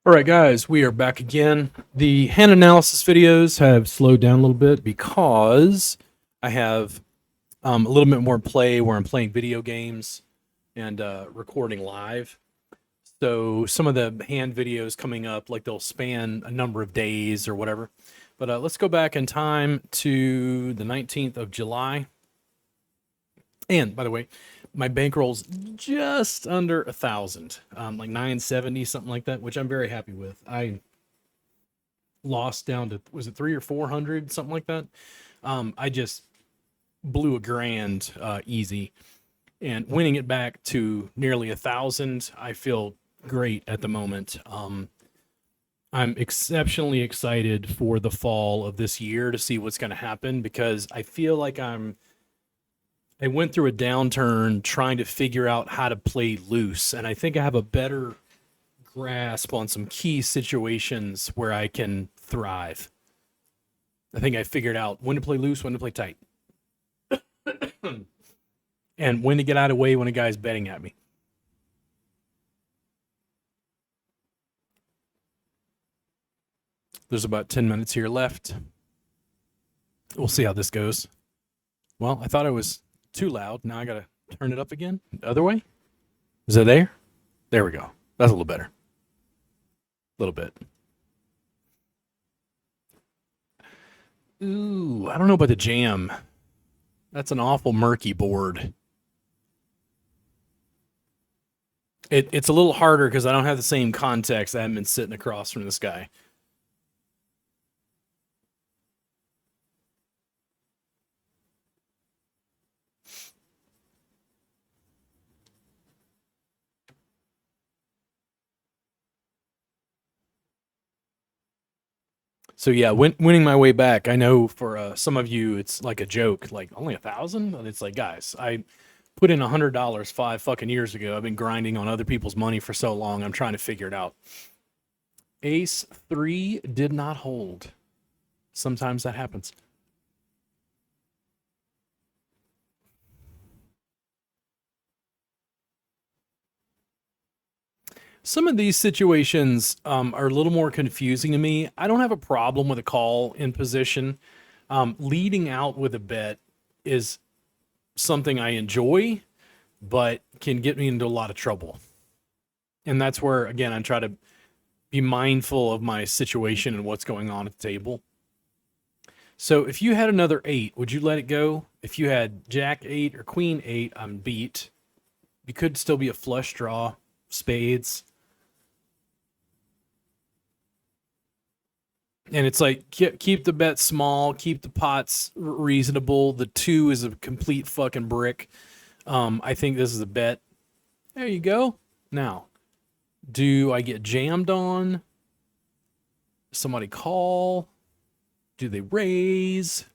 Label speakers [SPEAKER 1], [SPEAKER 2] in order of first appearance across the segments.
[SPEAKER 1] All right, guys, we are back again. The hand analysis videos have slowed down a little bit because I have a little bit more play where I'm playing video games and recording live. So some of the hand videos coming up, like they'll span a number of days or whatever. But let's go back in time to the 19th of July. And by the way, my bankroll's just under 1,000, like 970, something like that, which I'm very happy with. I lost down to, was it 300 or 400, something like that. I just blew a grand easy, and winning it back to nearly 1,000, I feel great at the moment. I'm exceptionally excited for the fall of this year to see what's going to happen, because I feel like I went through a downturn trying to figure out how to play loose, and I think I have a better grasp on some key situations where I can thrive. I think I figured out when to play loose, when to play tight, and when to get out of the way when a guy's betting at me. There's about 10 minutes here left. We'll see how this goes. Well, I thought I was too loud. Now I gotta turn it up again. The other way? Is that there? There we go. That's a little better. A little bit. Ooh, I don't know about the jam. That's an awful murky board. It's a little harder because I don't have the same context. I haven't been sitting across from this guy. So yeah, winning my way back. I know for some of you, it's like a joke, like only 1,000. And it's like, guys, I put in $100 5 fucking years ago. I've been grinding on other people's money for so long. I'm trying to figure it out. Ace 3 did not hold. Sometimes that happens. Some of these situations are a little more confusing to me. I don't have a problem with a call in position. Leading out with a bet is something I enjoy, but can get me into a lot of trouble. And that's where, again, I try to be mindful of my situation and what's going on at the table. So if you had another 8, would you let it go? If you had Jack 8 or Queen 8, I'm beat. You could still be a flush draw, spades. And it's like, keep the bet small, keep the pots reasonable. The 2 is a complete fucking brick. I think this is a bet. There you go. Now, do I get jammed on? Somebody call? Do they raise?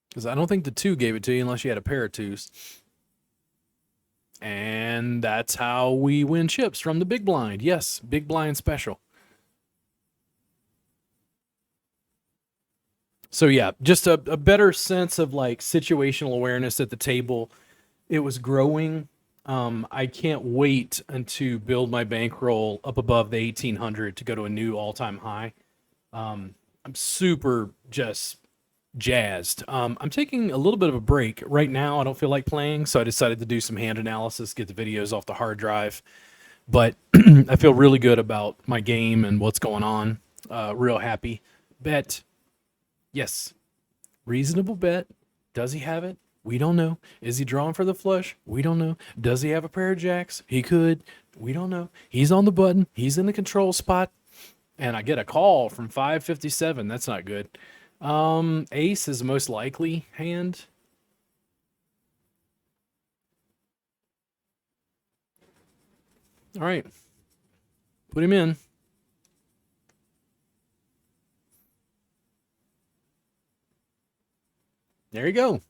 [SPEAKER 1] Because I don't think the 2 gave it to you unless you had a pair of 2s. And that's how we win chips from the big blind. Yes, big blind special. So yeah, just a better sense of like situational awareness at the table. It was growing. I can't wait to build my bankroll up above the 1,800 to go to a new all-time high. I'm super just jazzed. I'm taking a little bit of a break right now. I don't feel like playing, so I decided to do some hand analysis, get the videos off the hard drive. But I feel really good about my game and what's going on. Real happy. Bet. Yes. Reasonable bet. Does he have it? We don't know. Is he drawing for the flush? We don't know. Does he have a pair of jacks? He could. We don't know. He's on the button. He's in the control spot. And I get a call from 557. That's not good. Ace is the most likely hand. All right. Put him in. There you go.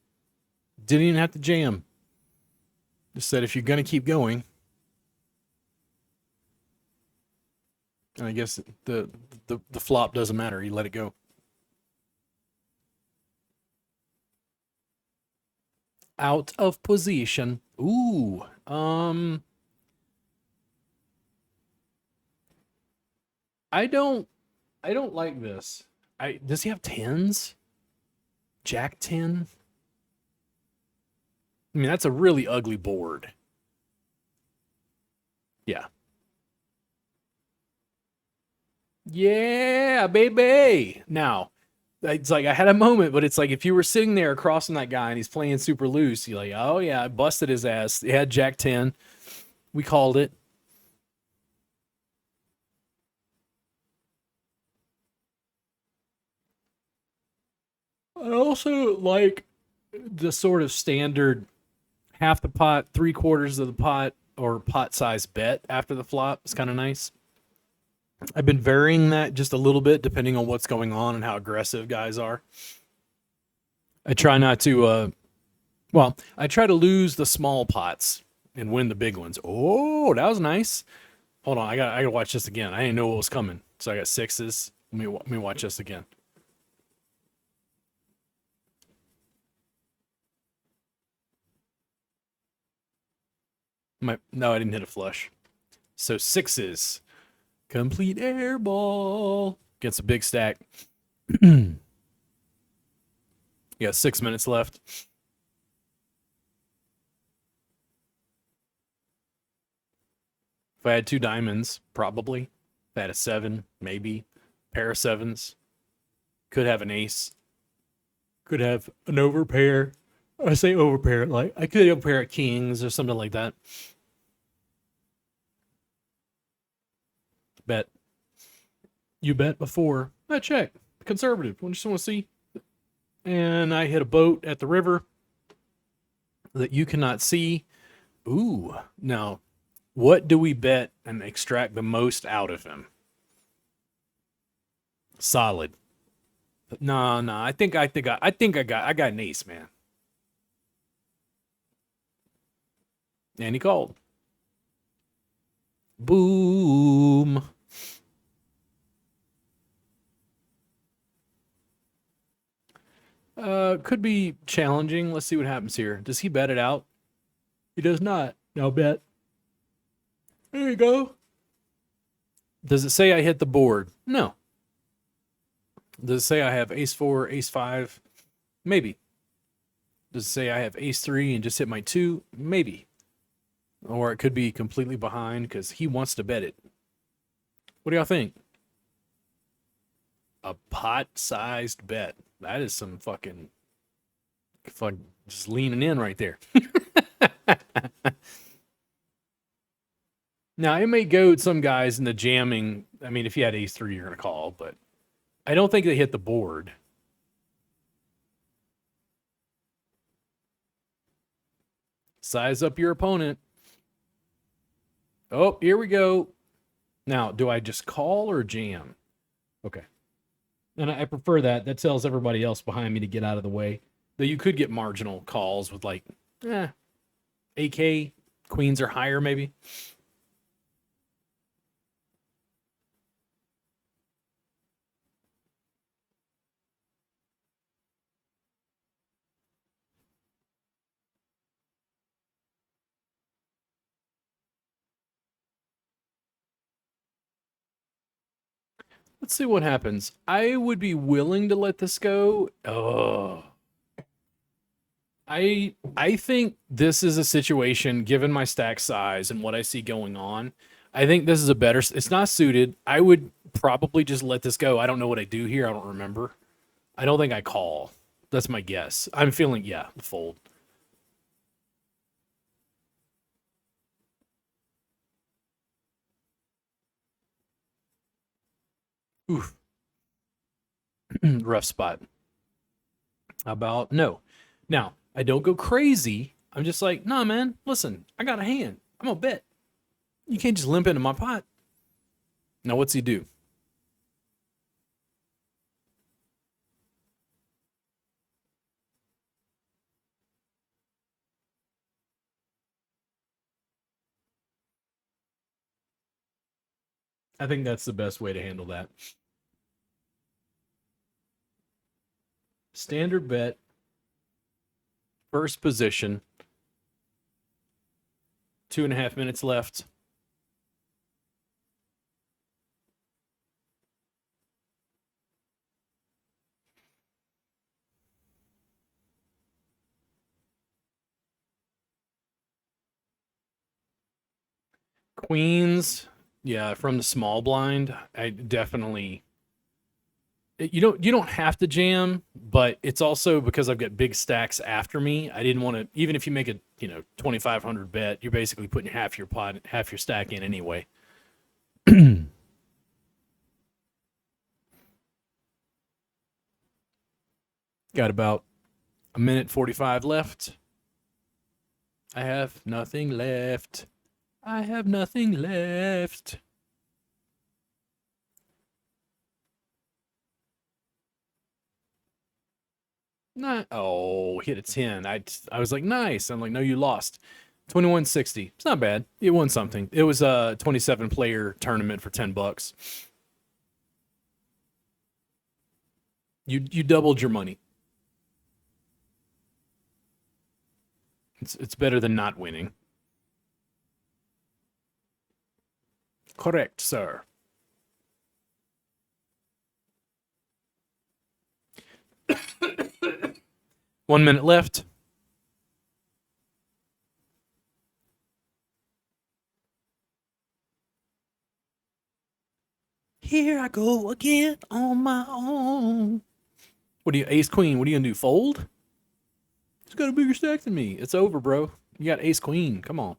[SPEAKER 1] Didn't even have to jam. Just said if you're going to keep going. And I guess the flop doesn't matter. You let it go. Out of position. Ooh. I don't I don't like this. Does he have tens? Jack 10? I mean, that's a really ugly board. Yeah. Yeah, baby. Now, it's like I had a moment, but it's like if you were sitting there across from that guy and he's playing super loose, you're like, oh yeah, I busted his ass. He had Jack 10. We called it. I also like the sort of standard half the pot, three quarters of the pot, or pot size bet after the flop. It's kind of nice. I've been varying that just a little bit depending on what's going on and how aggressive guys are. I try not to well, I try to lose the small pots and win the big ones. Oh, that was nice. Hold on, I got to watch this again. I didn't know what was coming. So I got sixes. Let me watch this again. No, I didn't hit a flush. So sixes. Complete air ball. Gets a big stack. You got 6 minutes left. If I had two diamonds, probably. If I had a seven, maybe. Pair of sevens. Could have an ace. Could have an overpair. I say overpair, like I could have a pair of kings or something like that. Bet. You bet before. I check. Conservative. I just want to see. And I hit a boat at the river that you cannot see. Ooh. Now, what do we bet and extract the most out of him? Solid. No, no. I got an ace, man. And he called. Boom. Could be challenging. Let's see what happens here. Does he bet it out? He does not. Now bet. There you go. Does it say I hit the board? No. Does it say I have ace four, ace five? Maybe. Does it say I have ace three and just hit my two? Maybe. Or it could be completely behind because he wants to bet it. What do y'all think? A pot-sized bet. That is some fucking just leaning in right there. Now it may goad some guys in the jamming. I mean, if you had ace three, you're gonna call, but I don't think they hit the board. Size up your opponent. Oh, here we go. Now, do I just call or jam? Okay. And I prefer that. That tells everybody else behind me to get out of the way. Though you could get marginal calls with like, AK, queens or higher, maybe. Let's see what happens. I would be willing to let this go. Oh. I think this is a situation, given my stack size and what I see going on. I think this is a better. It's not suited. I would probably just let this go. I don't know what I do here. I don't remember. I don't think I call. That's my guess. I'm feeling fold. Oof, rough spot. How about no? Now I don't go crazy. I'm just like, nah, man. Listen, I got a hand. I'm gonna bet. You can't just limp into my pot. Now what's he do? I think that's the best way to handle that. Standard bet, first position. 2.5 minutes left. Queens, yeah, from the small blind, I definitely. You don't have to jam, but it's also because I've got big stacks after me. I didn't want to. Even if you make a 2,500 bet, you're basically putting half your pot, half your stack in anyway. Got about a minute 45 left. I have nothing left. I have nothing left. Not, oh, hit a 10. I was like, nice. I'm like, no, you lost. 2160. It's not bad. You won something. It was a 27 player tournament for $10. You doubled your money. It's better than not winning. Correct, sir. One minute left. Here I go again on my own. What do you, ace queen? What are you gonna do? Fold? He's got a bigger stack than me. It's over, bro. You got ace queen. Come on.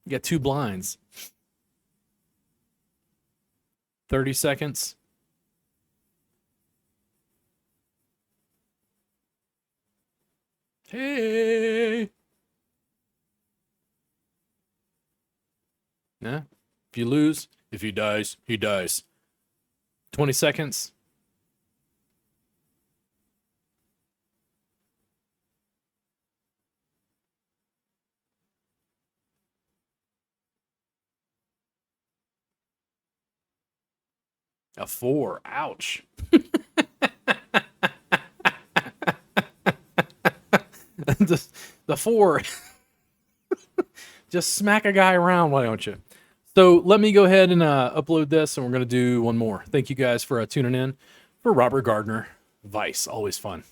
[SPEAKER 1] You got 2 blinds. 30 seconds. Hey. Nah. If you lose, if he dies, he dies. 20 seconds. A 4. Ouch. the 4. Just smack a guy around, why don't you? So let me go ahead and upload this, and we're going to do one more. Thank you guys for tuning in. For Robert Gardner Vice, always fun.